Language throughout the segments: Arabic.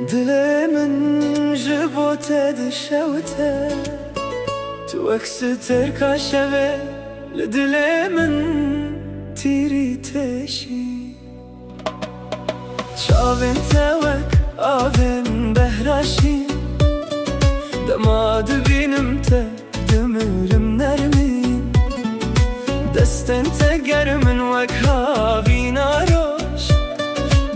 دلي من جبوته دشوته توكس تركا شوه لدلي من تيري تشي شاوين توك آوين بهراشين دماد بينم دمرم نرمين دستن تگرمن وك هاوين آروش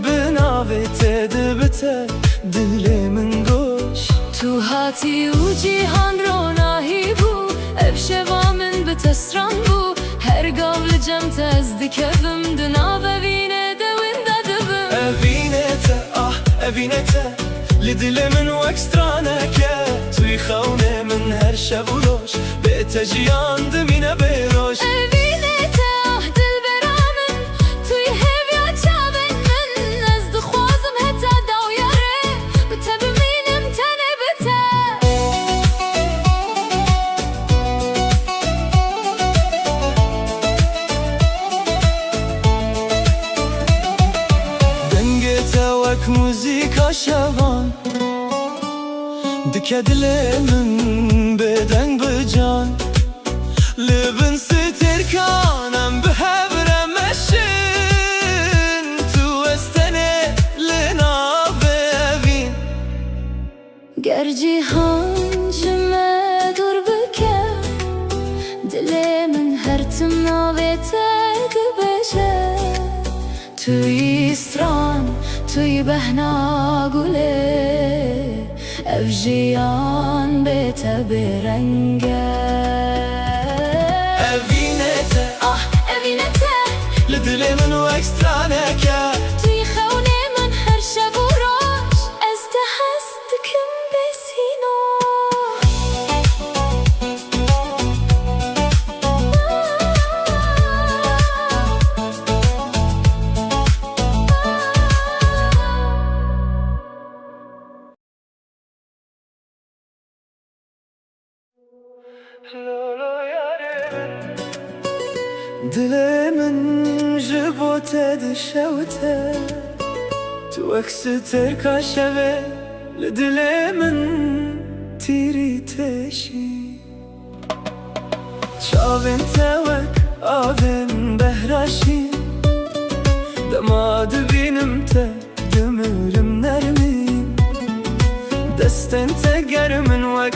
بناوت دبته دلي من گوش تو هاتی و جیهان رو ناهی بو اف شوا من بتسران بو هر قابل جمت از دکبم دنا ببینه دوین دادبم أبينته أبينته لدلي من وكسترانكه توي خونه من هر شب و روش بيته جيان دمينه بيروش وك موزيكا شوان دكه دلي من بدن بجان لبن ستركانم بهبره مشن تو استنه لنا ببين جرجيهان جمع دور بكه دلي من هرتم ناويتك بشه توي ستران توی بهنا گله افجیان بیت برنگه أبينته اوینته لدلي من وكسترانكه توی خونه من هر شب و روش از دهستکم بسینو دلي من جبوته دشوته توكس تركا شوه لدلي من تيري تشي شاوين توك آوين بهراشين دماد بينم دمرم نرمين دستن تگرمن وك